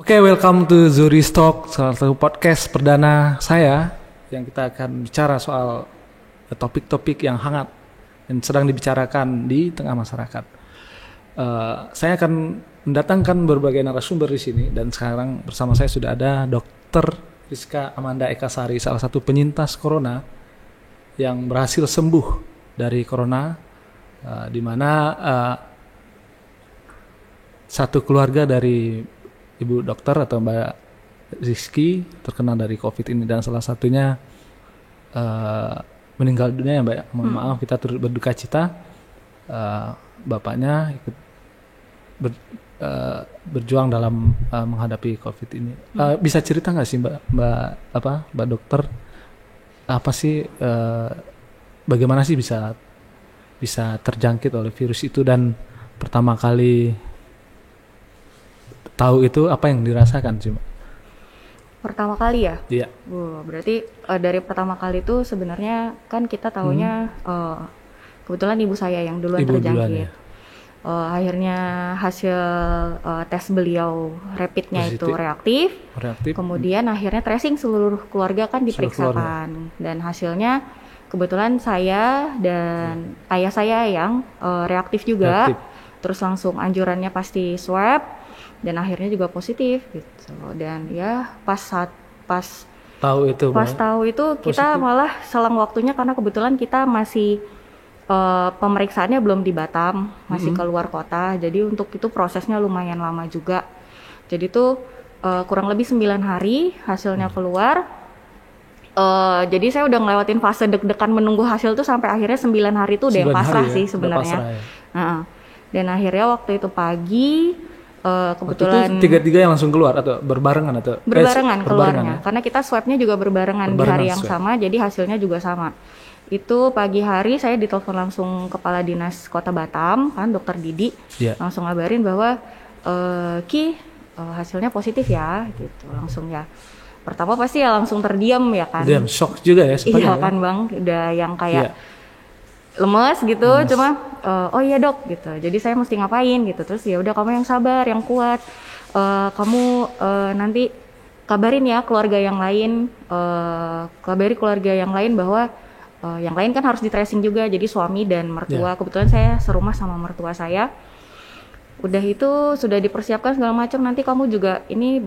Oke, welcome to Zuri's Talk, salah satu podcast perdana saya yang kita akan bicara soal topik-topik yang hangat dan sedang dibicarakan di tengah masyarakat. Saya akan mendatangkan berbagai narasumber di sini dan sekarang bersama saya sudah ada Dr. Rizka Amanda Ekasari, salah satu penyintas corona yang berhasil sembuh dari corona, di mana satu keluarga dari Ibu dokter atau Mbak Rizky terkena dari COVID ini dan salah satunya meninggal dunia ya Mbak. Mohon maaf, kita turut berduka cita. Bapaknya ikut berjuang dalam menghadapi COVID ini. Bisa cerita nggak sih Mbak dokter, apa sih bagaimana sih bisa terjangkit oleh virus itu, dan pertama kali tahu itu apa yang dirasakan sih Mbak? Pertama kali ya? Iya. Berarti dari pertama kali itu sebenarnya kan kita tahunya kebetulan ibu saya yang duluan terjangkit. Akhirnya hasil tes beliau rapidnya itu reaktif. Kemudian akhirnya tracing seluruh keluarga kan diperiksakan. Dan hasilnya kebetulan saya dan ayah saya yang reaktif juga. Terus langsung anjurannya pasti swab. Dan akhirnya juga positif gitu. Dan ya pas tahu itu positif. Kita malah selang waktunya karena kebetulan kita masih pemeriksaannya belum di Batam, masih keluar kota. Jadi untuk itu prosesnya lumayan lama juga. Jadi tuh kurang lebih 9 hari hasilnya keluar. Jadi saya udah ngelewatin fase deg-degan menunggu hasil tuh sampai akhirnya 9 hari tuh udah yang pasrah sih sebenarnya. Dan akhirnya waktu itu pagi kebetulan tiga yang langsung keluar atau berbarengan keluarnya ya? Karena kita swabnya juga berbarengan di hari yang sama, jadi hasilnya juga sama. Itu pagi hari saya ditelepon langsung kepala dinas Kota Batam kan, Dokter Didi, langsung ngabarin bahwa hasilnya positif ya gitu. Langsung ya pertama pasti ya langsung terdiam ya kan, shock juga ya iya kan Bang, udah yang kayak lemes gitu, cuma oh iya dok gitu, jadi saya mesti ngapain gitu. Terus ya udah, kamu yang sabar, yang kuat, kamu nanti kabarin ya keluarga yang lain, bahwa yang lain kan harus di tracing juga, jadi suami dan mertua. Kebetulan saya serumah sama mertua saya. Udah itu sudah dipersiapkan segala macam, nanti kamu juga ini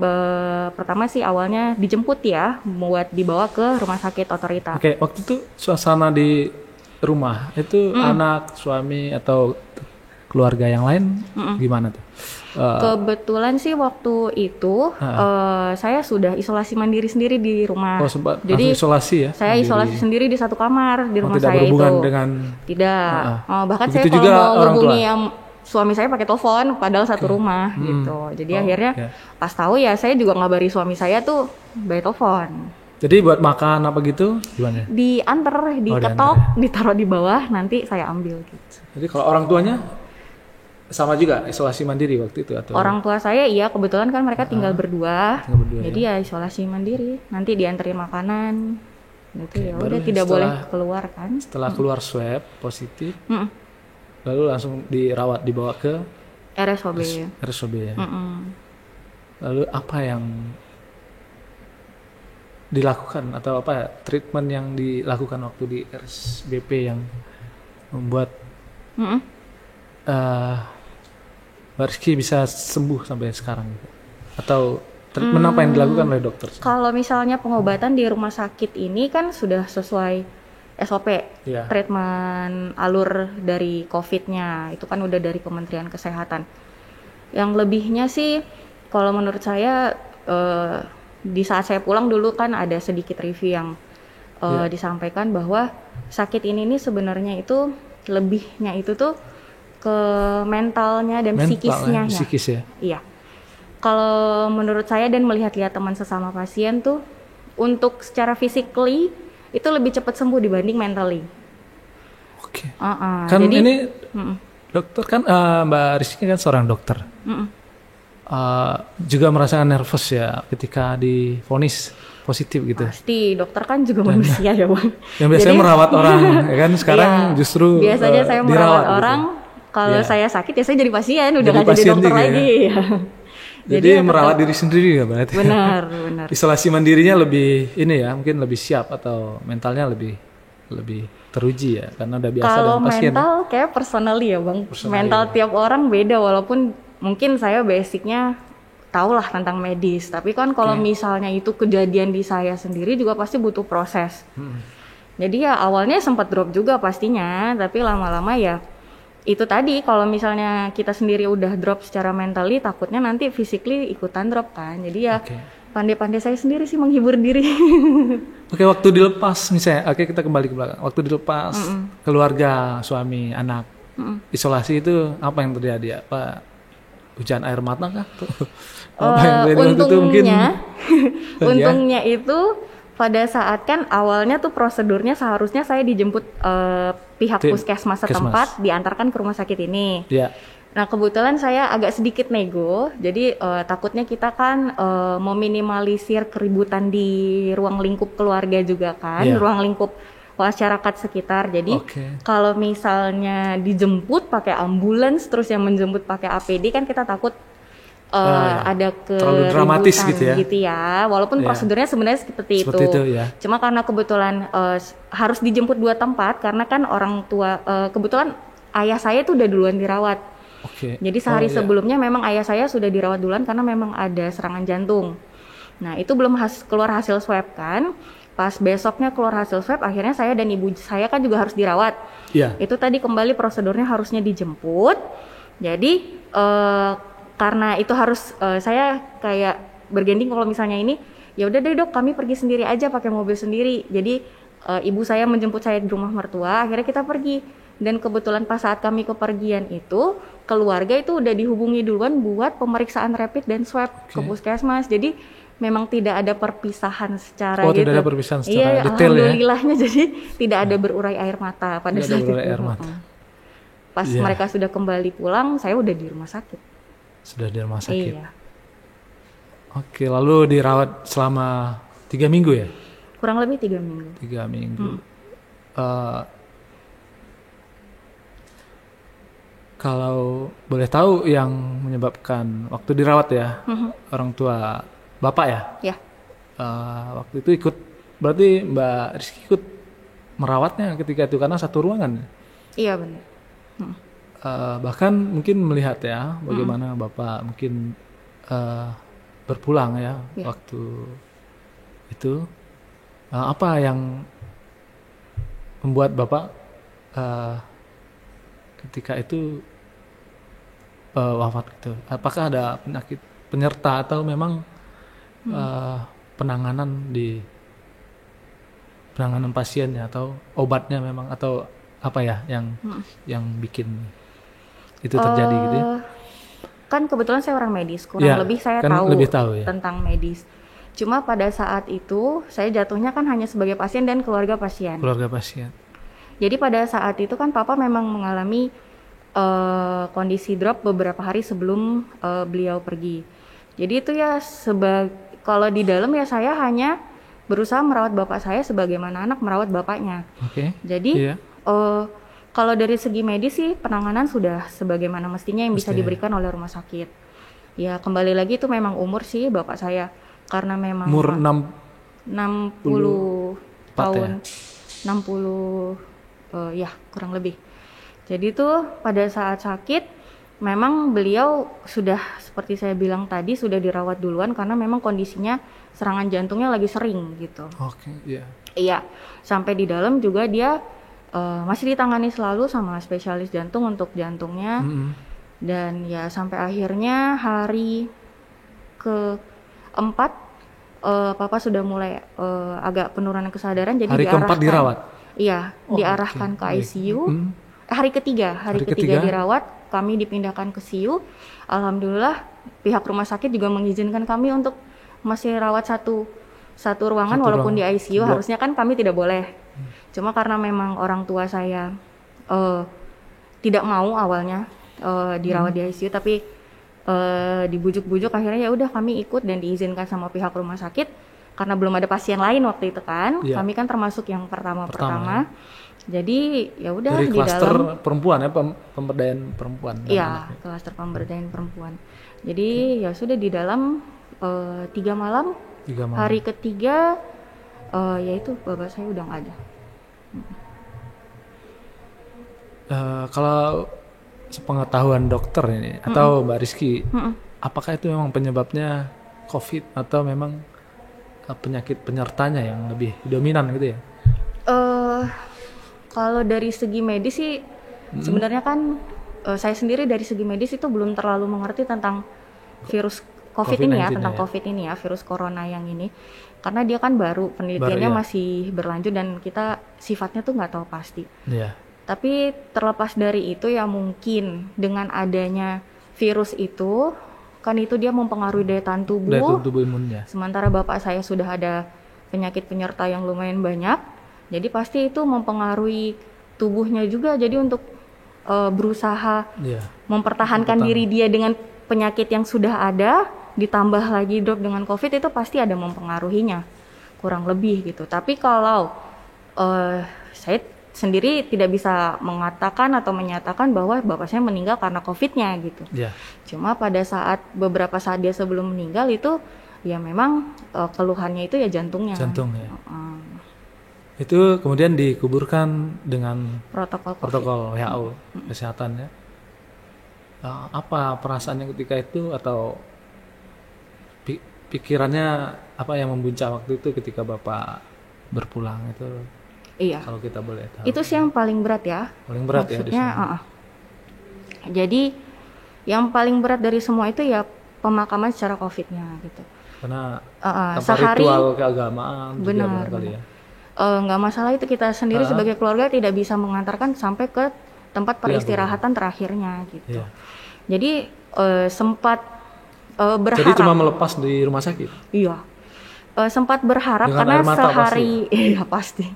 pertama sih awalnya dijemput ya buat dibawa ke rumah sakit Otorita. Oke, waktu itu suasana di rumah itu anak, suami atau keluarga yang lain gimana tuh? Kebetulan sih waktu itu saya sudah isolasi mandiri sendiri di rumah. Jadi isolasi ya? Saya isolasi sendiri di satu kamar di rumah saya itu. Tidak berhubungan dengan? Tidak. Bahkan begitu saya juga kalau mau hubungi yang suami saya pakai telepon, padahal satu rumah gitu. Jadi akhirnya pas tahu ya saya juga ngabari suami saya tuh by telepon. Jadi buat makan apa gitu gimana? Diantar, diketok, ditaruh di bawah, nanti saya ambil gitu. Jadi kalau orang tuanya sama juga isolasi mandiri waktu itu atau? Orang tua saya iya, kebetulan kan mereka tinggal berdua. Jadi ya isolasi mandiri. Nanti dianterin makanan. Gitu ya udah, tidak boleh keluar kan. Setelah keluar swab positif. Lalu langsung dibawa ke RSOB ya. Lalu apa yang dilakukan atau apa treatment yang dilakukan waktu di RSBP yang membuat Mbak Rizky bisa sembuh sampai sekarang, atau treatment apa yang dilakukan oleh dokter? Kalau misalnya pengobatan di rumah sakit ini kan sudah sesuai SOP, treatment alur dari COVID-nya itu kan udah dari Kementerian Kesehatan. Yang lebihnya sih kalau menurut saya di saat saya pulang dulu kan ada sedikit review yang disampaikan bahwa sakit ini sebenarnya itu lebihnya itu tuh ke mentalnya dan psikisnya. Psikis ya? Iya. Kalau menurut saya dan melihat-lihat teman sesama pasien tuh, untuk secara physically itu lebih cepat sembuh dibanding mentally. Oke. Kan jadi, ini dokter kan Mbak Rizky kan seorang dokter. Juga merasakan nervous ya ketika divonis positif gitu. Pasti, dokter kan juga manusia ya Bang. Yang biasanya merawat orang, ya kan sekarang justru biasanya saya merawat orang, gitu. Kalau saya sakit ya saya jadi pasien, udah nggak jadi dokter lagi. Ya. Jadi merawat diri sendiri ya berarti. Benar. Isolasi mandirinya lebih ini ya, mungkin lebih siap atau mentalnya lebih teruji ya, karena udah biasa dengan pasien. Kalau mental kayak personally ya Bang. Mental tiap orang beda, walaupun mungkin saya basicnya tahulah tentang medis, tapi kan kalau misalnya itu kejadian di saya sendiri juga pasti butuh proses. Jadi ya awalnya sempat drop juga pastinya, tapi lama-lama ya itu tadi, kalau misalnya kita sendiri udah drop secara mentally, takutnya nanti physically ikutan drop kan. Jadi ya pandai-pandai saya sendiri sih menghibur diri. Waktu dilepas misalnya, kita kembali ke belakang. Waktu dilepas keluarga, suami, anak, isolasi itu apa yang terjadi? Apa hujan air mata kah? Apa yang terjadi waktu itu mungkin? Untungnya itu pada saat kan awalnya tuh prosedurnya seharusnya saya dijemput pihak puskesmas setempat, diantarkan ke rumah sakit ini. Nah kebetulan saya agak sedikit nego, jadi takutnya kita kan meminimalisir keributan di ruang lingkup keluarga juga kan, ruang lingkup masyarakat sekitar. Jadi kalau misalnya dijemput pakai ambulans, terus yang menjemput pakai APD kan kita takut ada keributan gitu ya. Walaupun prosedurnya sebenarnya seperti itu Cuma karena kebetulan harus dijemput 2 tempat, karena kan orang tua kebetulan ayah saya tuh udah duluan dirawat. Jadi sehari sebelumnya memang ayah saya sudah dirawat duluan karena memang ada serangan jantung. Nah itu belum keluar hasil swab kan. Pas besoknya keluar hasil swab, akhirnya saya dan ibu saya kan juga harus dirawat. Itu tadi kembali prosedurnya harusnya dijemput. Jadi karena itu harus saya kayak bergending, kalau misalnya ini ya udah deh dok, kami pergi sendiri aja pakai mobil sendiri. Jadi ibu saya menjemput saya di rumah mertua, akhirnya kita pergi. Dan kebetulan pas saat kami kepergian itu, keluarga itu udah dihubungi duluan buat pemeriksaan rapid dan swab ke puskesmas. Jadi memang tidak ada perpisahan secara gitu. Tidak ada perpisahan secara detail ya. Alhamdulillahnya jadi tidak ada berurai air mata pada saat itu. Pas mereka sudah kembali pulang, saya udah di rumah sakit. Sudah di rumah sakit. Lalu dirawat selama 3 minggu ya? Kurang lebih 3 minggu. 3 minggu. Kalau boleh tahu yang menyebabkan waktu dirawat ya, orang tua Bapak ya? Waktu itu berarti Mbak Rizky ikut merawatnya ketika itu karena satu ruangan? Iya benar. Bahkan mungkin melihat ya bagaimana Bapak mungkin berpulang ya waktu itu. Apa yang membuat Bapak ketika itu wafat gitu? Apakah ada penyakit penyerta atau memang penanganan pasiennya atau obatnya memang, atau apa ya yang bikin itu terjadi gitu ya? Kan kebetulan saya orang medis, kurang lebih saya tahu tentang medis. Cuma pada saat itu saya jatuhnya kan hanya sebagai pasien dan keluarga pasien. Jadi pada saat itu kan papa memang mengalami kondisi drop beberapa hari sebelum beliau pergi. Jadi itu ya kalau di dalam ya saya hanya berusaha merawat bapak saya sebagaimana anak merawat bapaknya. Jadi kalau dari segi medis sih penanganan sudah sebagaimana mestinya yang bisa diberikan oleh rumah sakit. Ya kembali lagi itu memang umur sih bapak saya, karena memang umur 60 tahun ya? 60 ya kurang lebih. Jadi tuh pada saat sakit memang beliau sudah seperti saya bilang tadi sudah dirawat duluan karena memang kondisinya serangan jantungnya lagi sering gitu. Iya, sampai di dalam juga dia masih ditangani selalu sama spesialis jantung untuk jantungnya. Dan ya sampai akhirnya hari ke-4 papa sudah mulai agak penurunan kesadaran, jadi hari ke-4 dirawat? Iya, diarahkan ke ICU. Hari ketiga dirawat, kami dipindahkan ke CIU. Alhamdulillah pihak rumah sakit juga mengizinkan kami untuk masih rawat satu ruangan walaupun di ICU. Harusnya kan kami tidak boleh. Cuma karena memang orang tua saya tidak mau awalnya dirawat di ICU, tapi dibujuk-bujuk akhirnya ya udah kami ikut dan diizinkan sama pihak rumah sakit karena belum ada pasien lain waktu itu kan. Kami kan termasuk yang pertama. Jadi ya udah dari di klaster dalam perempuan ya, pemberdayaan perempuan. iya, klaster pemberdayaan perempuan. Jadi ya sudah di dalam 3 malam. 3 malam. Hari ketiga yaitu bapak saya udah nggak ada. Kalau sepengetahuan dokter ini atau Mbak Rizky, apakah itu memang penyebabnya COVID atau memang penyakit penyertanya yang lebih dominan gitu ya? Kalau dari segi medis sih sebenarnya kan saya sendiri dari segi medis itu belum terlalu mengerti tentang virus COVID ini ya, tentang COVID ini ya, virus corona yang ini. Karena dia kan baru, penelitiannya masih berlanjut dan kita sifatnya tuh nggak tahu pasti. Iya. Tapi terlepas dari itu ya mungkin dengan adanya virus itu, kan itu dia mempengaruhi daya tahan tubuh. Daya tahan tubuh imunnya. Sementara bapak saya sudah ada penyakit penyerta yang lumayan banyak, jadi pasti itu mempengaruhi tubuhnya juga. Jadi untuk berusaha mempertahankan diri dia dengan penyakit yang sudah ada, ditambah lagi drop dengan COVID itu pasti ada mempengaruhinya, kurang lebih gitu. Tapi kalau saya sendiri tidak bisa mengatakan atau menyatakan bahwa bapak saya meninggal karena COVID-nya gitu. Cuma pada beberapa saat dia sebelum meninggal itu ya memang keluhannya itu ya jantungnya. Jantung ya. Itu kemudian dikuburkan dengan protokol WHO kesehatan ya. Apa perasaannya ketika itu atau pikirannya apa yang membuncah waktu itu ketika bapak berpulang itu? Iya. Kalau kita boleh tahu. Itu sih yang paling berat ya. Paling berat maksudnya, ya. Jadi yang paling berat dari semua itu ya pemakaman secara COVID-nya gitu. Karena sehari ritual keagamaan benar kali ya. Nggak masalah itu kita sendiri sebagai keluarga tidak bisa mengantarkan sampai ke tempat peristirahatan terakhirnya gitu. Iya. Jadi sempat berharap. Jadi cuma melepas di rumah sakit. Iya. Sempat berharap dengan karena sehari iya pasti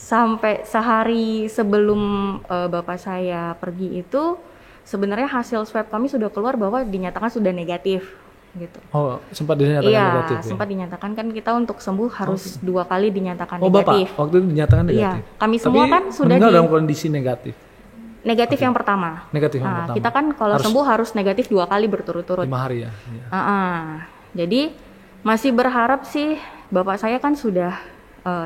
sampai sehari sebelum bapak saya pergi itu sebenarnya hasil swab kami sudah keluar bahwa dinyatakan sudah negatif gitu. Oh, sempat dinyatakan negatif. Iya, sempat dinyatakan kan kita untuk sembuh harus 2 kali dinyatakan Oh, negatif. Bapak waktu itu dinyatakan negatif. Iya, kami semua kan sudah dalam kondisi negatif. Negatif yang pertama. Negatif yang pertama. Kita kan kalau sembuh harus negatif 2 kali berturut-turut. 5 hari ya. Jadi masih berharap sih bapak saya kan sudah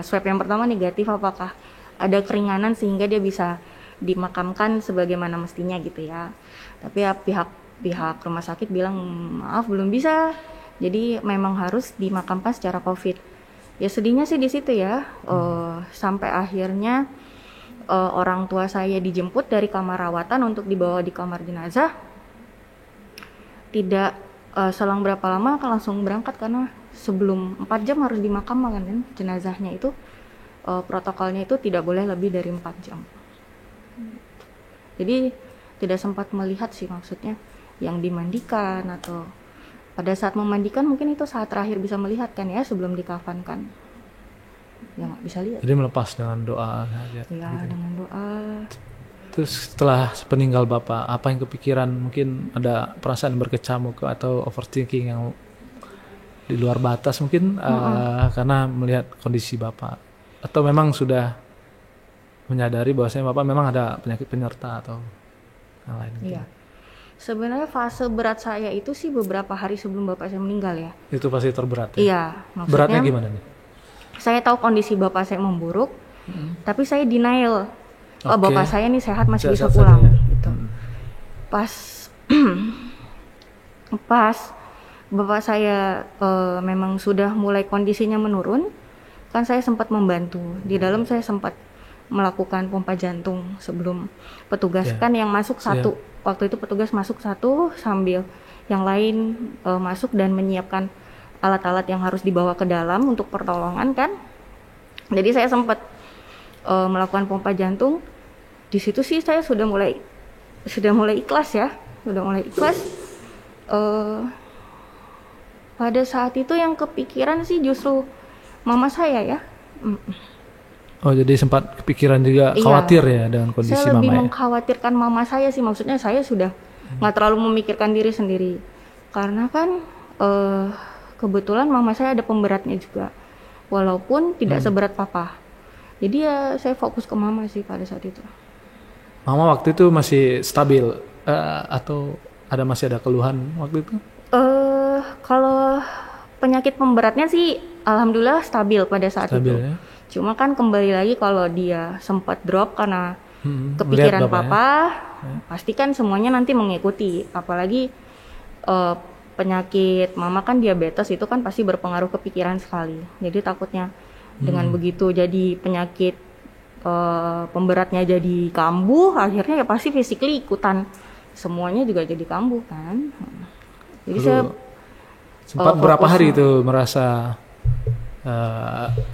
swab yang pertama negatif, apakah ada keringanan sehingga dia bisa dimakamkan sebagaimana mestinya gitu ya. Tapi ya pihak rumah sakit bilang maaf belum bisa, jadi memang harus dimakamkan secara COVID. Ya sedihnya sih di situ ya. Sampai akhirnya orang tua saya dijemput dari kamar rawatan untuk dibawa di kamar jenazah. Tidak selang berapa lama langsung berangkat karena sebelum 4 jam harus dimakamkan kan jenazahnya itu. Protokolnya itu tidak boleh lebih dari 4 jam. Jadi tidak sempat melihat sih maksudnya yang dimandikan atau pada saat memandikan mungkin itu saat terakhir bisa melihat kan ya sebelum dikafankan. Ya nggak bisa lihat. Jadi melepas dengan doa saja. Iya gitu. Dengan doa. Terus setelah sepeninggal bapak, apa yang kepikiran? Mungkin ada perasaan berkecamuk atau overthinking yang di luar batas mungkin karena melihat kondisi bapak, atau memang sudah menyadari bahwasanya bapak memang ada penyakit penyerta atau yang lain? Iya. Sebenarnya fase berat saya itu sih beberapa hari sebelum bapak saya meninggal ya. Itu pasti terberat ya? Iya. Maksudnya, beratnya gimana nih? Saya tahu kondisi bapak saya memburuk, tapi saya denial. Bapak saya nih sehat masih bisa pulang ya. Gitu. Pas bapak saya memang sudah mulai kondisinya menurun, kan saya sempat membantu. Di dalam saya sempat melakukan pompa jantung sebelum petugas kan yang masuk satu. Waktu itu petugas masuk satu sambil yang lain masuk dan menyiapkan alat-alat yang harus dibawa ke dalam untuk pertolongan kan. Jadi saya sempat melakukan pompa jantung. Di situ sih saya sudah mulai ikhlas ya, pada saat itu yang kepikiran sih justru mama saya ya. Oh, jadi sempat kepikiran juga khawatir ya dengan kondisi mama ya? Saya lebih mengkhawatirkan mama saya sih, maksudnya saya sudah nggak terlalu memikirkan diri sendiri. Karena kan kebetulan mama saya ada pemberatnya juga, walaupun tidak seberat papa. Jadi ya saya fokus ke mama sih pada saat itu. Mama waktu itu masih stabil atau masih ada keluhan waktu itu? Kalau penyakit pemberatnya sih alhamdulillah stabil pada saat itu. Ya? Cuma kan kembali lagi kalau dia sempat drop karena kepikiran papa, pasti kan semuanya nanti mengikuti. Apalagi penyakit mama kan diabetes itu kan pasti berpengaruh ke pikiran sekali. Jadi takutnya dengan begitu jadi penyakit pemberatnya jadi kambuh, akhirnya ya pasti physically ikutan semuanya juga jadi kambuh kan. Jadi saya sempat berapa hari itu merasa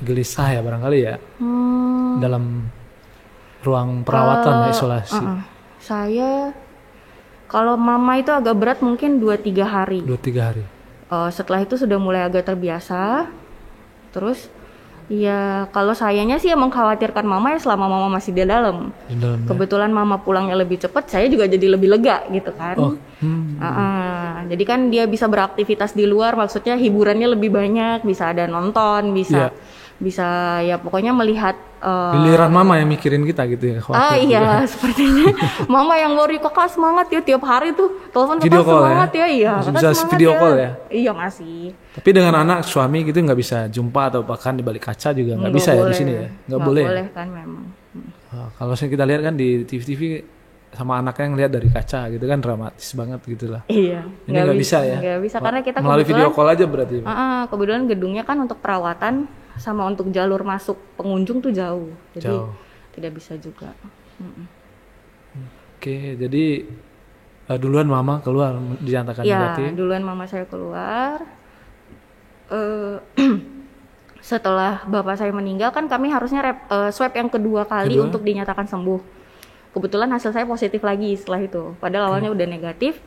gelisah ya barangkali ya dalam ruang perawatan isolasi. Saya kalau mama itu agak berat mungkin 2-3 hari. 2-3 hari. Setelah itu sudah mulai agak terbiasa. Terus ya kalau sayanya sih mengkhawatirkan mama ya selama mama masih di dalam. Kebetulan mama pulangnya lebih cepat, saya juga jadi lebih lega gitu kan. Jadi kan dia bisa beraktivitas di luar, maksudnya hiburannya lebih banyak, bisa ada nonton, bisa ya pokoknya melihat. Giliran mama yang mikirin kita gitu ya. Iya sepertinya. Mama yang worry kakak semangat ya tiap hari tuh telepon kakak semangat ya. Iya. Masih bisa video call ya. Iya masih. Tapi dengan anak suami gitu nggak bisa jumpa atau bahkan di balik kaca juga nggak bisa boleh. Ya di sini ya. Nggak boleh. Boleh kan memang. Kalau kita lihat kan di TV sama anaknya yang lihat dari kaca gitu kan dramatis banget gitulah. Iya. Ini nggak bisa ya. Nggak bisa karena kita melalui video call aja berarti. Kebetulan gedungnya kan untuk perawatan sama untuk jalur masuk pengunjung tuh jauh. Jadi tidak bisa juga. Oke, jadi duluan mama keluar dinyatakan negatif. Iya, duluan mama saya keluar. Setelah bapak saya meninggal kan kami harusnya swab yang kedua kali untuk dinyatakan sembuh. Kebetulan hasil saya positif lagi setelah itu. Padahal awalnya udah negatif,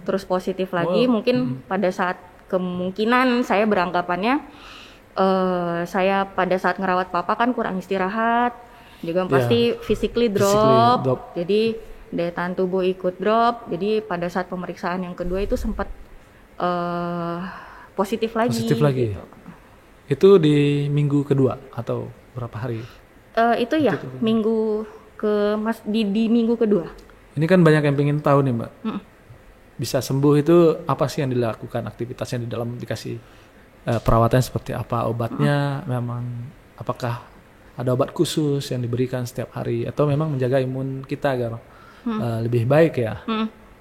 terus positif lagi. Mungkin pada saat kemungkinan saya beranggapannya saya pada saat ngerawat papa kan kurang istirahat, juga pasti physically drop. Jadi daya tahan tubuh ikut drop. Jadi pada saat pemeriksaan yang kedua itu sempat positif lagi. Gitu. Itu di minggu kedua atau berapa hari? Itu ya minggu di minggu kedua. Ini kan banyak yang pengen tahu nih Mbak. Bisa sembuh itu apa sih yang dilakukan, aktivitasnya di dalam dikasih perawatan seperti apa, obatnya memang apakah ada obat khusus yang diberikan setiap hari atau memang menjaga imun kita agar lebih baik ya,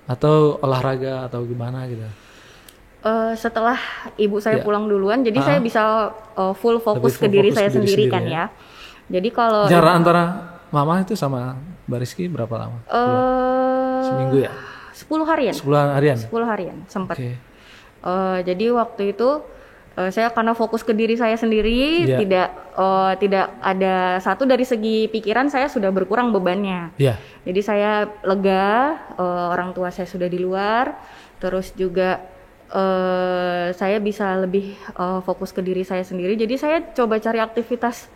atau olahraga atau gimana gitu. Setelah ibu saya pulang duluan, jadi saya bisa full fokus ke diri saya sendiri kan ya. Jadi kalau jarak antara mama itu sama Mbak Rizky berapa lama? Seminggu ya? 10 harian. 10 harian sempat. Jadi waktu itu saya karena fokus ke diri saya sendiri, tidak ada satu dari segi pikiran saya sudah berkurang bebannya. Jadi saya lega, orang tua saya sudah di luar, terus juga saya bisa lebih fokus ke diri saya sendiri. Jadi saya coba cari aktivitas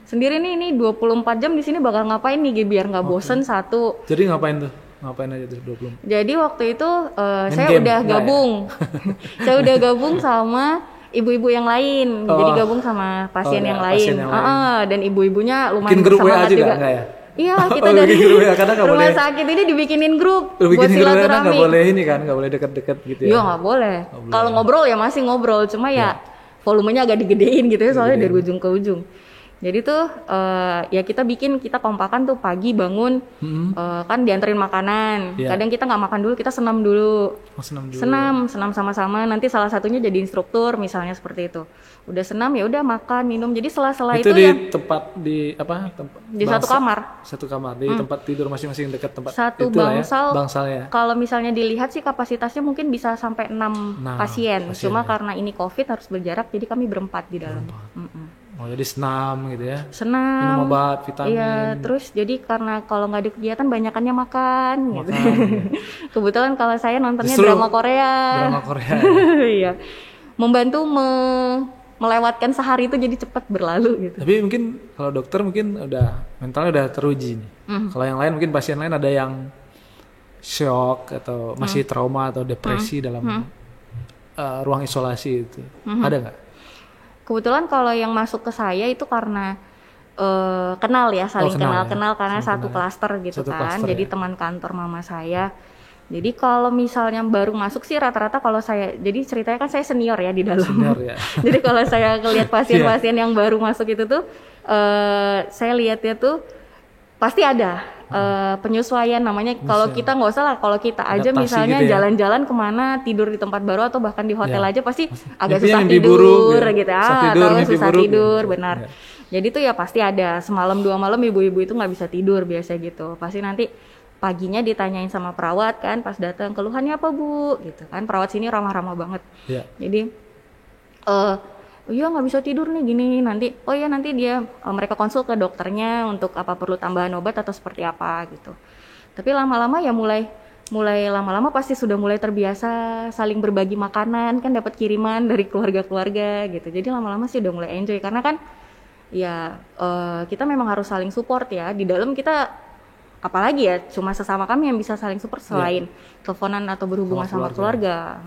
sendiri nih, ini 24 jam di sini bakal ngapain nih biar nggak bosen satu. Jadi ngapain tuh? Ngapain aja tuh 24? Jadi waktu itu saya udah gabung. Saya udah gabung sama ibu-ibu yang lain. Jadi gabung sama pasien yang lain. Dan ibu-ibunya lumayan bersemangat juga. Enggak ya? Iya, kita dari rumah sakit ini dibikinin grup buat silaturahmi. Nggak boleh ini kan, nggak boleh deket-deket gitu ya? Iya nggak boleh. Kalau ngobrol ya masih ngobrol, cuma ya volumenya agak digedein gitu ya, soalnya dari ujung ke ujung. Jadi tuh ya kita kompakan tuh pagi bangun, kan dianterin makanan. Kadang kita nggak makan dulu, kita senam dulu. Senam sama-sama. Nanti salah satunya jadi instruktur misalnya seperti itu. Udah senam ya udah makan minum. Jadi setelah itu di ya tempat di apa? Di satu kamar. Satu kamar di tempat tidur masing-masing dekat tempat satu itu bangsalnya. Kalau misalnya dilihat sih kapasitasnya mungkin bisa sampai 6 pasien. Cuma karena ini COVID harus berjarak, jadi kami berempat di dalam. Oh jadi senam gitu ya? Senam. Minum obat, vitamin. Iya, terus jadi karena kalau nggak ada kegiatan banyakannya makan. Gitu. Kebetulan kalau saya nontonnya drama Korea. Iya, membantu melewatkan sehari itu jadi cepat berlalu gitu. Tapi mungkin kalau dokter mungkin udah mentalnya udah teruji nih. Kalau yang lain mungkin pasien lain ada yang shock atau masih trauma atau depresi dalam ruang isolasi itu. Ada nggak? Kebetulan kalau yang masuk ke saya itu karena kenal ya, saling kenal kenal ya. karena Saling satu kenal. klaster gitu Satu kan. klaster, Jadi ya. teman kantor mama saya. Jadi kalau misalnya baru masuk sih rata-rata kalau saya, jadi ceritanya kan saya senior ya di dalam. Senior ya. Jadi kalau saya ngelihat pasien-pasien yang baru masuk itu tuh, saya lihatnya tuh pasti ada penyesuaian namanya. Kalau kita nggak usah lah, kalau kita aja Adaptasi misalnya gitu ya. jalan-jalan kemana, tidur di tempat baru atau bahkan di hotel Ya. aja pasti agak Mimpinya susah mimpi tidur buruk, ya. gitu, Susah tidur, atau mimpi susah buruk, tidur, ya. benar. Ya. Jadi tuh ya pasti ada semalam 2 malam ibu-ibu itu nggak bisa tidur biasa gitu. Pasti nanti paginya ditanyain sama perawat kan, pas datang keluhannya apa bu, gitu kan. Perawat sini ramah-ramah banget. Ya. Jadi iya nggak bisa tidur nih gini, nanti oh ya nanti dia mereka konsul ke dokternya untuk apa perlu tambahan obat atau seperti apa gitu. Tapi lama-lama ya mulai lama-lama pasti sudah mulai terbiasa saling berbagi makanan kan, dapat kiriman dari keluarga-keluarga gitu. Jadi lama-lama sih udah mulai enjoy karena kan ya kita memang harus saling support ya di dalam. Kita apalagi ya cuma sesama kami yang bisa saling support selain teleponan atau berhubungan sama keluarga.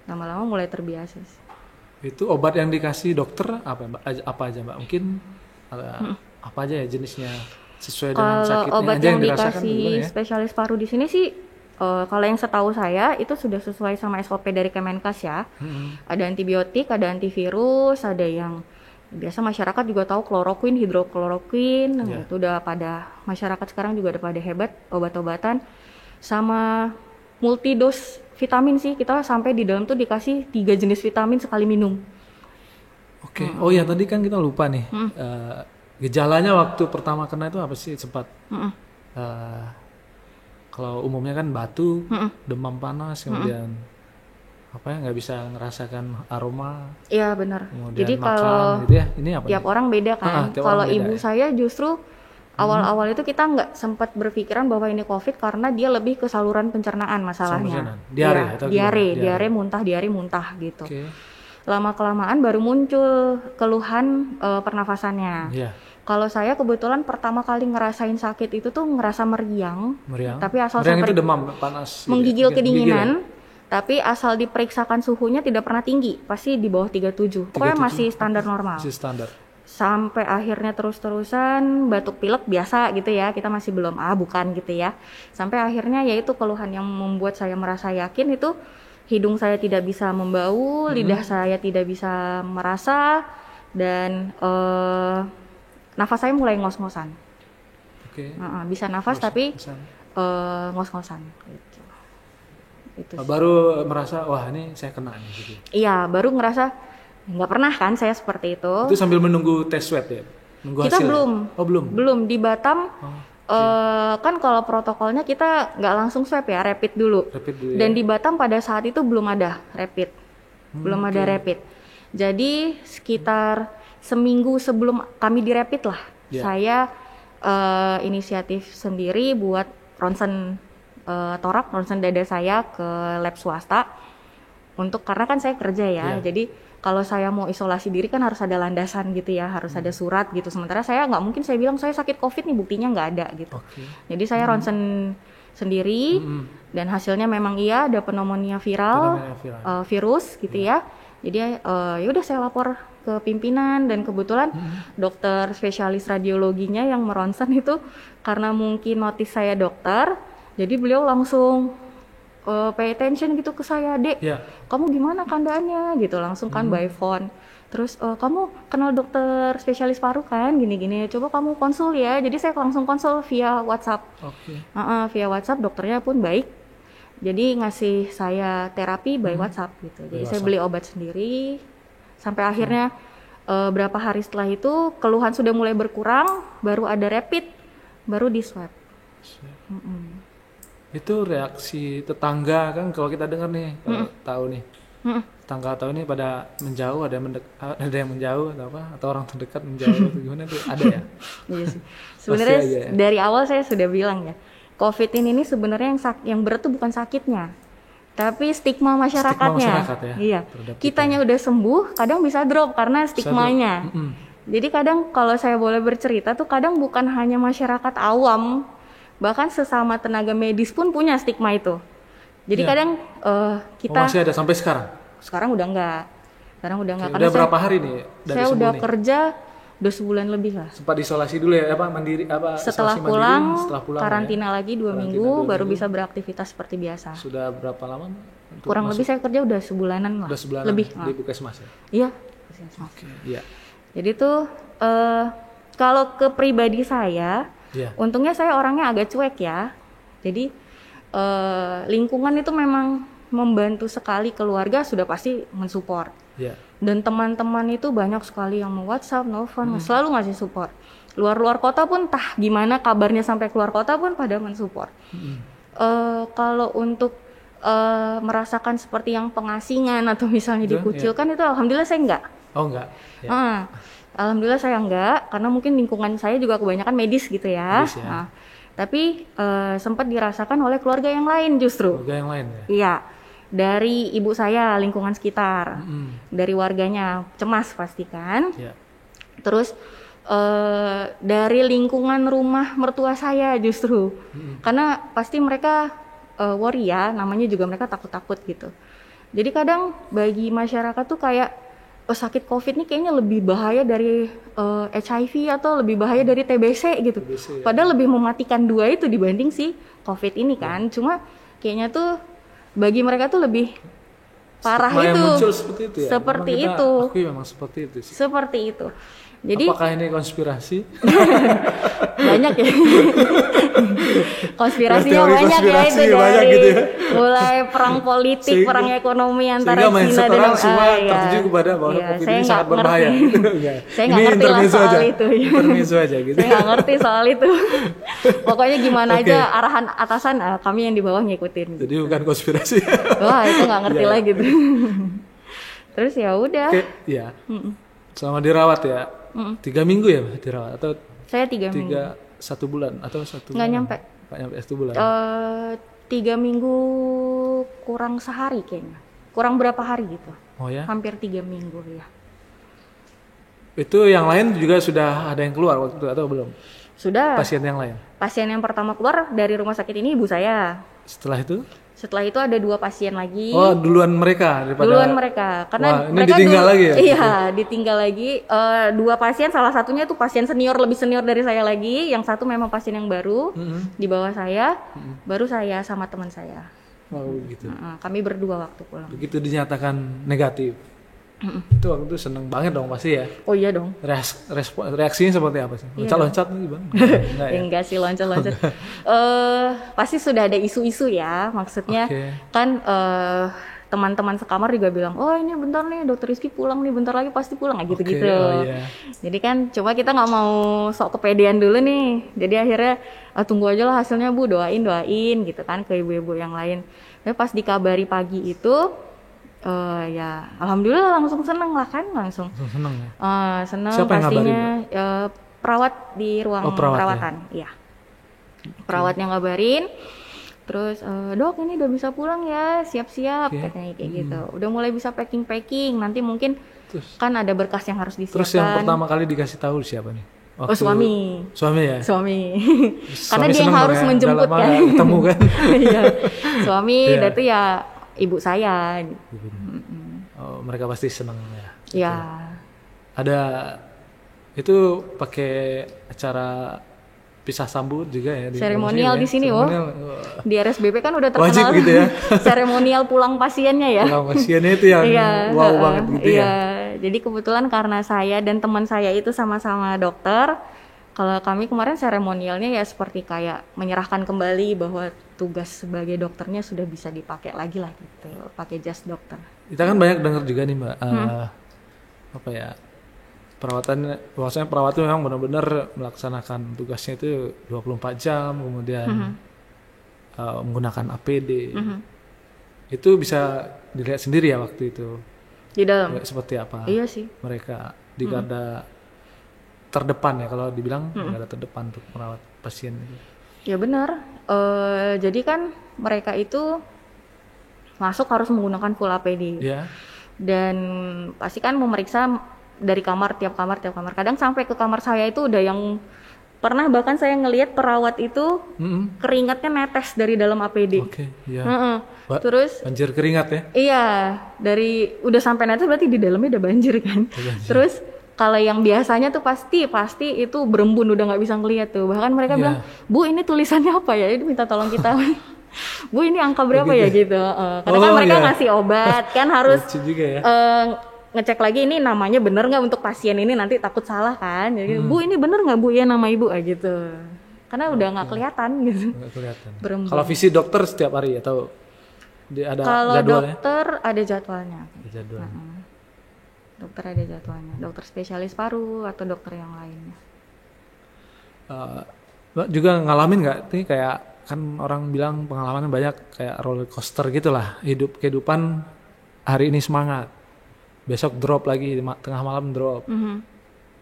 Lama-lama mulai terbiasa sih. Itu obat yang dikasih dokter apa aja Mbak? Mungkin apa aja ya jenisnya sesuai dengan sakitnya kalau obat aja yang dirasakan dikasih dulu ya. spesialis paru di sini sih kalau yang setahu saya itu sudah sesuai sama SOP dari Kemenkes ya. Ada antibiotik, ada antivirus, ada yang biasa masyarakat juga tahu kloroquine, hidrokloroquine, itu udah pada masyarakat sekarang juga udah pada hebat obat-obatan, sama multidos vitamin sih. Kita sampai di dalam tuh dikasih 3 jenis vitamin sekali minum. Oke. Oh ya tadi kan kita lupa nih gejalanya waktu pertama kena itu apa sih sempat? Kalau umumnya kan batuk, demam panas, kemudian apa ya nggak bisa ngerasakan aroma. Iya benar. Kemudian Jadi makan, kalau gitu ya, ini apa tiap nih? orang beda kan. Tiap Kalau orang beda ibu ya. saya justru awal-awal itu kita nggak sempat berpikiran bahwa ini COVID karena dia lebih ke saluran pencernaan masalahnya. Diare Ya, atau diare muntah gitu. Oke. Lama kelamaan baru muncul keluhan pernafasannya. Iya. Kalau saya kebetulan pertama kali ngerasain sakit itu tuh ngerasa meriang. Tapi asal meriang sampai itu demam panas. menggigil gitu ya? kedinginan. Menggigil Tapi asal diperiksakan suhunya tidak pernah tinggi, pasti di bawah 37. Pokoknya 37. masih standar normal. Masih standar. Sampai akhirnya terus-terusan batuk pilek biasa gitu ya, kita masih belum bukan gitu ya. Sampai akhirnya yaitu keluhan yang membuat saya merasa yakin itu hidung saya tidak bisa membau, lidah saya tidak bisa merasa, dan nafas saya mulai ngos-ngosan. Oke. Bisa nafas tapi ngos-ngosan gitu. Itu baru merasa wah ini saya kena nih gitu. Iya, baru ngerasa nggak pernah kan saya seperti itu. Itu sambil menunggu tes swab ya? Nunggu Kita hasilnya? belum. Oh belum? Belum, di Batam kan kalau protokolnya kita nggak langsung swab ya, rapid dulu. Rapid dulu ya? Dan di Batam pada saat itu belum ada rapid. Ada rapid. Jadi sekitar seminggu sebelum kami di rapid lah, saya inisiatif sendiri buat ronsen torak, ronsen dada saya ke lab swasta. Karena kan saya kerja ya, jadi kalau saya mau isolasi diri kan harus ada landasan gitu ya, harus ada surat gitu. Sementara saya nggak mungkin saya bilang saya sakit COVID nih, buktinya nggak ada gitu. Jadi saya ronsen sendiri dan hasilnya memang iya ada pneumonia viral, virus gitu ya. Jadi ya udah saya lapor ke pimpinan, dan kebetulan dokter spesialis radiologinya yang meronsen itu karena mungkin notis saya dokter, jadi beliau langsung pay attention gitu ke saya, Dek, kamu gimana keadaannya gitu, langsung kan by phone. Terus kamu kenal dokter spesialis paru kan, gini-gini, coba kamu konsul ya. Jadi saya langsung konsul via WhatsApp. Via WhatsApp, dokternya pun baik, jadi ngasih saya terapi by WhatsApp gitu. Jadi saya beli obat sendiri sampai akhirnya berapa hari setelah itu keluhan sudah mulai berkurang, baru ada rapid, baru di swab. Itu reaksi tetangga kan kalau kita dengar nih, kalau tahu nih, tetangga tahu nih pada menjauh, ada yang menjauh atau apa, atau orang terdekat menjauh atau gimana tuh ada ya? Iya sih. Sebenarnya dari awal saya sudah bilang ya, COVID ini sebenarnya yang berat tuh bukan sakitnya, tapi stigma masyarakatnya. Iya. Kitanya udah sembuh, kadang bisa drop karena stigmanya. Jadi kadang kalau saya boleh bercerita tuh, kadang bukan hanya masyarakat awam, bahkan sesama tenaga medis pun punya stigma itu. Jadi kadang kita masih ada sampai sekarang? Sekarang udah enggak. Karena udah berapa hari nih dari saya udah nih? kerja Udah sebulan lebih lah. Sempat isolasi dulu ya, mandiri setelah isolasi pulang, mandiri, setelah pulang karantina lagi 2 minggu, baru bisa beraktivitas seperti biasa. Sudah berapa lama? Kurang lebih saya kerja udah sebulanan lah. Udah sebulanan lebih di Puskesmas ya? Iya. Oke, iya. Jadi tuh kalau ke pribadi saya, untungnya saya orangnya agak cuek ya. Jadi lingkungan itu memang membantu sekali, keluarga sudah pasti mensupport. Dan teman-teman itu banyak sekali yang mau WhatsApp, nelfon, selalu ngasih support. Luar kota pun gimana kabarnya sampai keluar kota pun pada mensupport. Kalau untuk merasakan seperti yang pengasingan atau misalnya dikucilkan itu alhamdulillah saya enggak. Oh enggak. Alhamdulillah saya enggak, karena mungkin lingkungan saya juga kebanyakan medis gitu ya. Medis, ya. Tapi sempat dirasakan oleh keluarga yang lain justru. Keluarga yang lain ya? Iya. Dari ibu saya, lingkungan sekitar, dari warganya cemas pasti kan. Terus dari lingkungan rumah mertua saya justru, karena pasti mereka worry ya, namanya juga mereka takut-takut gitu. Jadi kadang bagi masyarakat tuh kayak sakit COVID ini kayaknya lebih bahaya dari HIV atau lebih bahaya dari TBC gitu. Padahal lebih mematikan 2 itu dibanding si COVID ini kan. Cuma kayaknya tuh bagi mereka tuh lebih parah itu. Yang muncul seperti itu ya. Seperti itu. Akui memang seperti itu sih. Seperti itu. Jadi apakah ini konspirasi? Banyak ya. Konspirasinya banyak ya itu dari gitu ya. mulai perang politik, perang ekonomi antara Cina dan orang semua tertuju kepada bahwa COVID ini sangat berbahaya. Saya nggak ngerti lah soal itu. Intermezzo aja gitu. Saya nggak ngerti soal itu. Pokoknya gimana aja arahan atasan, kami yang di bawah ngikutin. Jadi bukan konspirasi. Wah itu nggak ngerti lagi gitu. Terus ya udah. Iya. Selama dirawat ya. 3 minggu ya dirawat atau? Saya 3 minggu. 1 bulan atau 1 bulan? Nggak nyampe. Nggak nyampe 1 bulan. 3 minggu kurang sehari kayaknya. Kurang berapa hari gitu. Oh ya? Hampir 3 minggu ya. Itu yang lain juga sudah ada yang keluar waktu itu atau belum? Sudah. Pasien yang lain? Pasien yang pertama keluar dari rumah sakit ini ibu saya. Setelah itu? Setelah itu ada 2 pasien lagi. Oh, duluan mereka daripada. Duluan mereka. Karena ini mereka ditinggal lagi ya? Iya, ditinggal lagi. 2 pasien, salah satunya itu pasien senior, lebih senior dari saya lagi. Yang satu memang pasien yang baru, di bawah saya. Baru saya sama teman saya. Oh, gitu. Kami berdua waktu pulang. Begitu dinyatakan negatif. Itu waktu itu seneng banget dong pasti ya? Oh iya dong. Reaksinya seperti apa sih? Loncat-loncat nih bang? Enggak sih loncat-loncat. Pasti sudah ada isu-isu ya, maksudnya kan teman-teman sekamar juga bilang, oh ini bentar nih dokter Rizky pulang nih, bentar lagi pasti pulang gitu-gitu. Jadi kan coba kita nggak mau sok kepedean dulu nih. Jadi akhirnya tunggu aja lah hasilnya Bu, doain gitu kan ke ibu-ibu yang lain. Tapi pas dikabari pagi itu ya alhamdulillah langsung seneng lah kan, langsung seneng ya? Seneng. Siapa pastinya perawat di ruang perawatan ya. Perawat yang ngabarin terus dok ini udah bisa pulang ya, siap-siap katanya kayak gitu, udah mulai bisa packing nanti mungkin kan ada berkas yang harus disiapkan. Terus yang pertama kali dikasih tahu siapa nih? Suami ya? Suami. Karena dia yang harus menjemput kan. Ketemu kan? Iya. Suami dan itu ya ibu saya. Oh, mereka pasti senang ya. Iya. Ada itu pakai acara pisah sambut juga ya. Seremonial di sini Di RSBP kan udah terkenal. Wajib gitu ya. Seremonial pulang pasiennya ya. Pulang pasiennya itu yang wow banget gitu ya. Jadi kebetulan karena saya dan teman saya itu sama-sama dokter. Kalau kami kemarin seremonialnya ya seperti kayak menyerahkan kembali bahwa tugas sebagai dokternya sudah bisa dipakai lagi lah gitu, pakai jas dokter. Kita kan banyak dengar juga nih Mbak, apa ya, maksudnya perawat itu memang benar-benar melaksanakan tugasnya itu 24 jam, kemudian menggunakan APD. Itu bisa dilihat sendiri ya waktu itu. Di dalam? Seperti apa? Iya sih. Mereka di garda terdepan ya, kalau dibilang garda terdepan untuk merawat pasien itu. Ya benar. Jadi kan mereka itu masuk harus menggunakan full APD. Dan pasti kan memeriksa dari tiap kamar. Kadang sampai ke kamar saya itu udah yang pernah bahkan saya ngelihat perawat itu keringatnya netes dari dalam APD. Terus banjir keringat ya? Iya, udah sampai netes berarti di dalamnya udah banjir kan. Terus Kalau yang biasanya tuh pasti itu berembun udah nggak bisa ngeliat tuh. Bahkan mereka bilang, Bu ini tulisannya apa ya? Itu minta tolong kita. Bu ini angka berapa ya gitu. Karena kan mereka ngasih obat kan harus juga ya. Ngecek lagi ini namanya bener nggak untuk pasien ini, nanti takut salah kan. Jadi Bu ini bener nggak Bu ya nama Ibu gitu. Karena udah nggak kelihatan gitu. Nggak kelihatan. Kalau visi dokter setiap hari atau ada kalau jadwalnya? Dokter ada jadwalnya. Jadwalnya. Dokter ada jadwalnya. Dokter spesialis paru atau dokter yang lainnya. Juga ngalamin nggak? Nih kayak kan orang bilang pengalamannya banyak kayak roller coaster gitulah. Kehidupan hari ini semangat, besok drop lagi, tengah malam drop.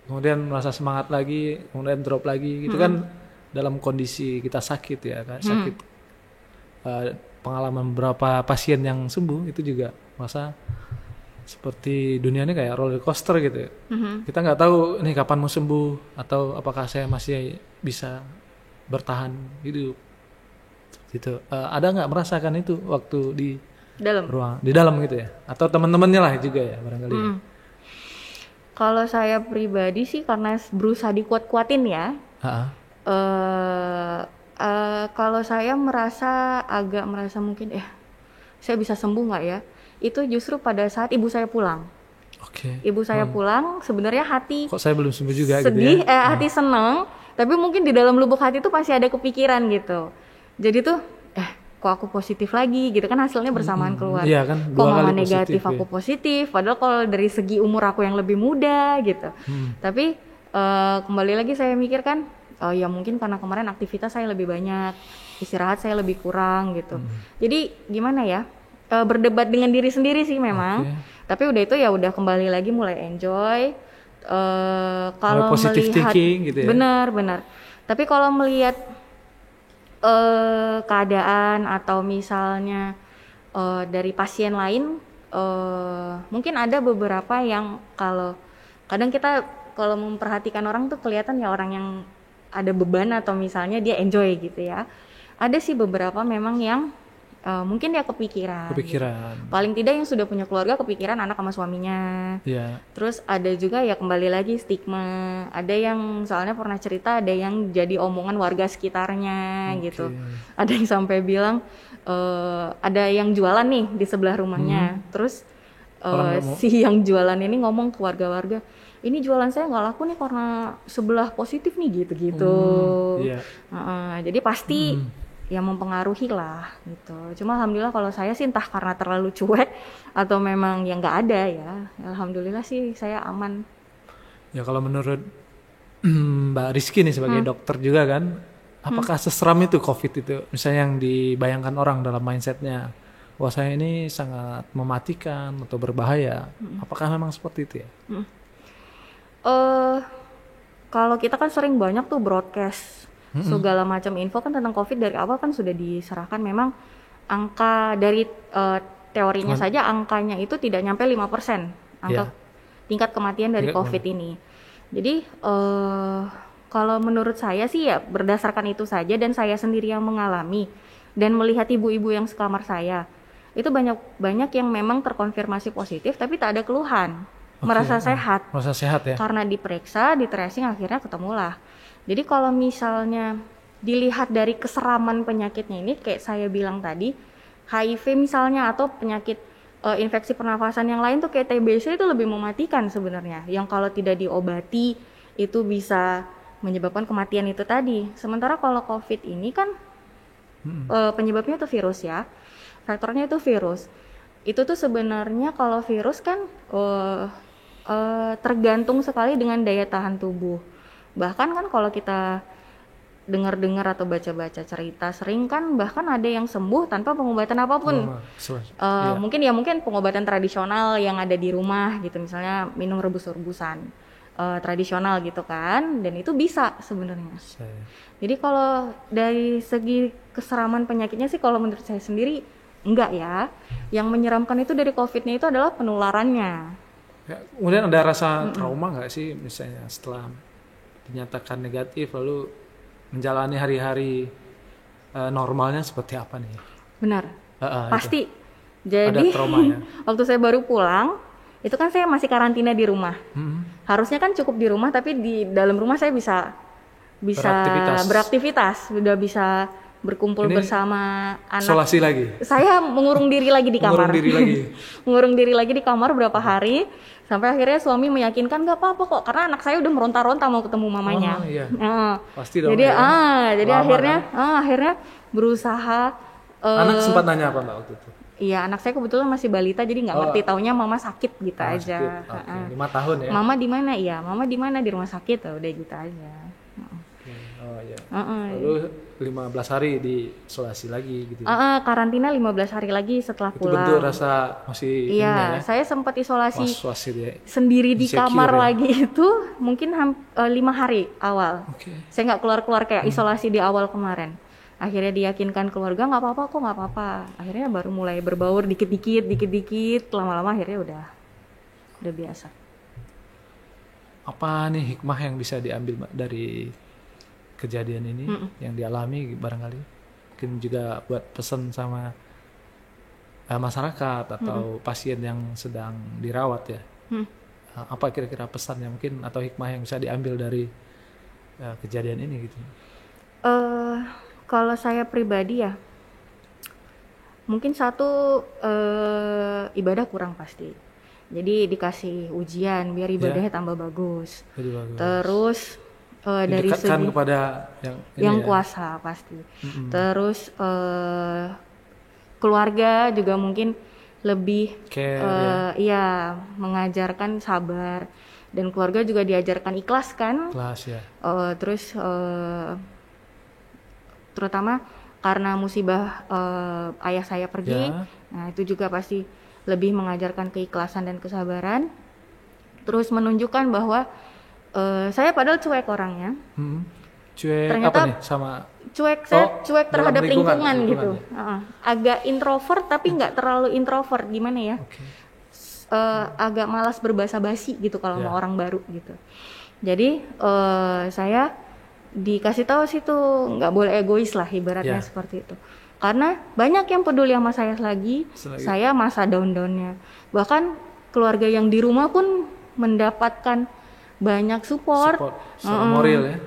Kemudian merasa semangat lagi, kemudian drop lagi. Gitu kan dalam kondisi kita sakit ya kan, sakit. Pengalaman beberapa pasien yang sembuh itu juga masa seperti dunia ini kayak roller coaster gitu ya. Kita nggak tahu nih kapan mau sembuh atau apakah saya masih bisa bertahan hidup gitu. Ada nggak merasakan itu waktu di ruang di dalam gitu ya, atau teman-temannya lah juga ya barangkali ya? Kalau saya pribadi sih karena berusaha dikuat-kuatin ya. Kalau saya agak merasa mungkin saya bisa sembuh nggak ya, itu justru pada saat ibu saya pulang. Ibu saya pulang, sebenarnya hati kok saya belum sembuh juga sedih, gitu ya? hati seneng, tapi mungkin di dalam lubuk hati tuh pasti ada kepikiran gitu. Jadi tuh kok aku positif lagi gitu kan, hasilnya bersamaan keluar. Iya kan, kok mama negatif aku positif, padahal kalau dari segi umur aku yang lebih muda gitu. Tapi kembali lagi saya mikir kan, ya mungkin karena kemarin aktivitas saya lebih banyak, istirahat saya lebih kurang gitu. Jadi gimana ya, berdebat dengan diri sendiri sih memang. Tapi udah itu ya udah kembali lagi mulai enjoy. Kalau melihat gitu ya? benar. Tapi kalau melihat keadaan atau misalnya dari pasien lain, mungkin ada beberapa yang kalau kadang kita kalau memperhatikan orang tuh kelihatan ya orang yang ada beban atau misalnya dia enjoy gitu ya. Ada sih beberapa memang yang mungkin dia kepikiran. Gitu. Paling tidak yang sudah punya keluarga kepikiran anak sama suaminya. Terus ada juga ya kembali lagi stigma. Ada yang soalnya pernah cerita ada yang jadi omongan warga sekitarnya gitu. Ada yang sampai bilang ada yang jualan nih di sebelah rumahnya. Terus si yang jualan ini ngomong ke warga-warga, ini jualan saya nggak laku nih karena sebelah positif nih gitu-gitu. Jadi pasti ya mempengaruhi lah gitu. Cuma alhamdulillah kalau saya sih entah karena terlalu cuek atau memang yang nggak ada ya. Alhamdulillah sih saya aman. Ya kalau menurut Mbak Rizky nih sebagai dokter juga kan, apakah seseram itu COVID itu? Misalnya yang dibayangkan orang dalam mindsetnya, wah saya ini sangat mematikan atau berbahaya. Apakah memang seperti itu ya? Kalau kita kan sering banyak tuh broadcast segala macam info kan tentang COVID dari awal kan sudah diserahkan, memang angka dari teorinya saja angkanya itu tidak nyampe 5% angka tingkat kematian dari COVID ini. Jadi kalau menurut saya sih ya berdasarkan itu saja, dan saya sendiri yang mengalami dan melihat ibu-ibu yang sekamar saya itu banyak yang memang terkonfirmasi positif tapi tak ada keluhan, merasa sehat ya, karena diperiksa, di tracing akhirnya ketemulah. Jadi kalau misalnya dilihat dari keseraman penyakitnya ini, kayak saya bilang tadi, HIV misalnya atau penyakit infeksi pernafasan yang lain tuh kayak TBC itu lebih mematikan sebenarnya. Yang kalau tidak diobati itu bisa menyebabkan kematian itu tadi. Sementara kalau COVID ini kan penyebabnya tuh virus ya, faktornya itu virus. Itu tuh sebenarnya kalau virus kan tergantung sekali dengan daya tahan tubuh. Bahkan kan kalau kita dengar-dengar atau baca-baca cerita, sering kan bahkan ada yang sembuh tanpa pengobatan apapun. Mungkin pengobatan tradisional yang ada di rumah gitu, misalnya minum rebus-rebusan tradisional gitu kan, dan itu bisa sebenarnya. Jadi kalau dari segi keseraman penyakitnya sih kalau menurut saya sendiri enggak ya. Yang menyeramkan itu dari COVID-nya itu adalah penularannya. Ya, kemudian ada rasa trauma nggak sih misalnya setelah dinyatakan negatif lalu menjalani hari-hari normalnya seperti apa nih? Benar, pasti. Jadi ada trauma ya? Waktu saya baru pulang itu kan saya masih karantina di rumah. harusnya kan cukup di rumah, tapi di dalam rumah saya bisa beraktivitas, udah bisa berkumpul ini bersama anak. Isolasi lagi. Saya mengurung diri lagi di kamar. Mengurung diri lagi di kamar berapa hari sampai akhirnya suami meyakinkan nggak apa-apa kok, karena anak saya udah meronta-ronta mau ketemu mamanya. Oh, iya. Pasti dong. Jadi jadi akhirnya berusaha. Anak sempat nanya apa Mbak waktu itu? Iya, anak saya kebetulan masih balita, jadi nggak ngerti, taunya mama sakit gitu aja. Okay. 5 tahun ya. Mama di mana? Iya, mama di mana, di rumah sakit, udah gitu aja. Oh iya. Lalu 15 hari di isolasi lagi gitu. Karantina 15 hari lagi setelah pulang. Itu bentuk rasa masih ya. Saya sempat isolasi sendiri di insecure kamar lagi itu mungkin 5 hari awal. Okay. Saya nggak keluar-keluar kayak isolasi di awal kemarin. Akhirnya diyakinkan keluarga nggak apa-apa kok, nggak apa-apa. Akhirnya baru mulai berbaur dikit-dikit, lama-lama akhirnya udah biasa. Apa nih hikmah yang bisa diambil dari kejadian ini yang dialami barangkali? Mungkin juga buat pesan sama masyarakat atau pasien yang sedang dirawat ya. Apa kira-kira pesan yang mungkin atau hikmah yang bisa diambil dari kejadian ini gitu? Kalau saya pribadi ya, mungkin satu ibadah kurang pasti. Jadi dikasih ujian biar ibadahnya tambah bagus. Terus dari segi kepada yang kuasa pasti. Terus keluarga juga mungkin lebih mengajarkan sabar, dan keluarga juga diajarkan ikhlas kan. Terus terutama karena musibah ayah saya pergi, nah itu juga pasti lebih mengajarkan keikhlasan dan kesabaran. Terus menunjukkan bahwa saya padahal cuek orangnya. Cuek ternyata apa nih sama cuek terhadap lingkungan gitu. Agak introvert tapi nggak terlalu introvert, gimana ya? Agak malas berbahasa basi gitu kalau sama orang baru gitu. Jadi saya dikasih tahu situ nggak boleh egois lah ibaratnya seperti itu. Karena banyak yang peduli sama saya lagi. Saya masa down-downnya. Bahkan keluarga yang di rumah pun mendapatkan banyak support moral ya.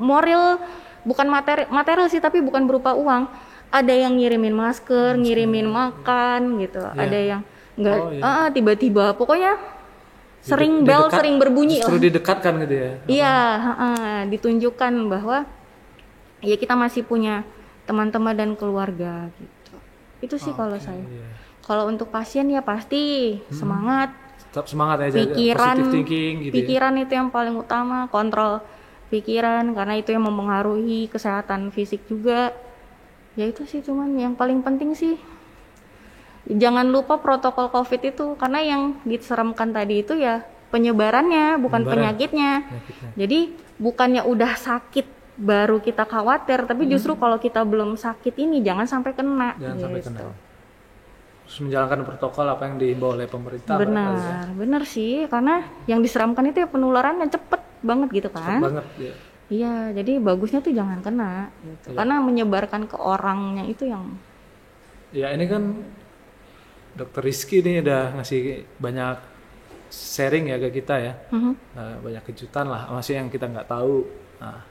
Moral bukan material sih, tapi bukan berupa uang. Ada yang ngirimin masker, ngirimin makan gitu. Ada yang enggak tiba-tiba pokoknya sering berbunyi justru didekatkan gitu ya. Iya, ditunjukkan bahwa ya kita masih punya teman-teman dan keluarga gitu. Itu sih kalau saya. Kalau untuk pasien ya pasti semangat. Tetap semangat aja, positive thinking gitu. Pikiran itu yang paling utama, kontrol pikiran karena itu yang mempengaruhi kesehatan fisik juga. Ya itu sih, cuman yang paling penting sih jangan lupa protokol COVID itu, karena yang diseremkan tadi itu ya penyebarannya, bukan penyakitnya. Jadi bukannya udah sakit baru kita khawatir, tapi justru kalau kita belum sakit ini jangan sampai kena. Sampai kena. Terus menjalankan protokol apa yang diimbau oleh pemerintah. Benar sih, karena yang diseramkan itu ya penularannya cepet banget gitu kan. Cepet banget ya. Iya, jadi bagusnya tuh jangan kena gitu. Karena menyebarkan ke orangnya itu yang. Ya ini kan Dr. Rizky nih udah ngasih banyak sharing ya ke kita ya. Banyak kejutan lah, masih yang kita nggak tahu. Nah,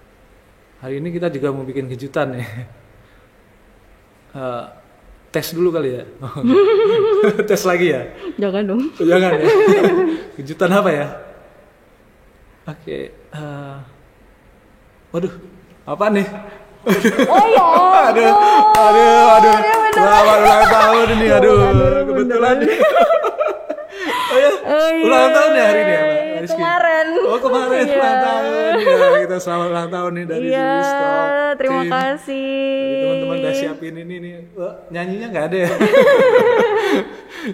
hari ini kita juga mau bikin kejutan nih. Tes dulu kali ya. Tes lagi ya? Jangan dong. Jangan ya. Kejutan apa ya? Oke. Waduh, apa nih? Oh ya. Aduh. Selamat ulang tahun ini. Aduh, kebetulan. Ulang tahun ya hari ini ya, Mbak Rizky? Kemarin. Kemarin ulang tahun. Ya, kita selamat ulang tahun nih dari Zulistok. Terima kasih. Teman-teman udah siapin ini nih. Nyanyinya nggak ada ya?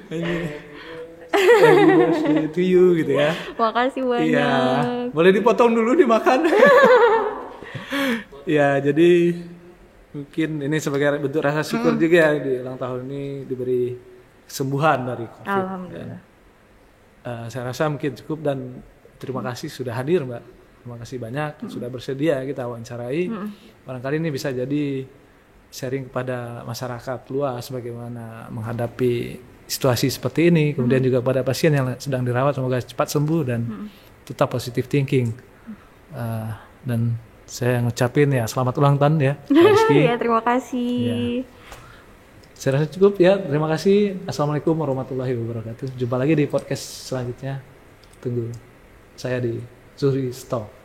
Nyanyi. Happy birthday to you gitu ya. Makasih banyak. Iya. Boleh dipotong dulu dimakan. Ya, jadi mungkin ini sebagai bentuk rasa syukur juga ya, di ulang tahun ini diberi kesembuhan dari COVID. Alhamdulillah. Saya rasa mungkin cukup, dan terima kasih sudah hadir, Mbak. Terima kasih banyak sudah bersedia kita wawancarai. Barangkali ini bisa jadi sharing kepada masyarakat luas bagaimana menghadapi situasi seperti ini. Kemudian juga pada pasien yang sedang dirawat, semoga cepat sembuh dan tetap positive thinking. Dan saya ngucapin ya selamat ulang tahun ya Kak Rizky. Ya, terima kasih. Ya. Saya rasa cukup ya. Terima kasih. Assalamualaikum warahmatullahi wabarakatuh. Jumpa lagi di podcast selanjutnya. Tunggu saya di Zuhri Talk.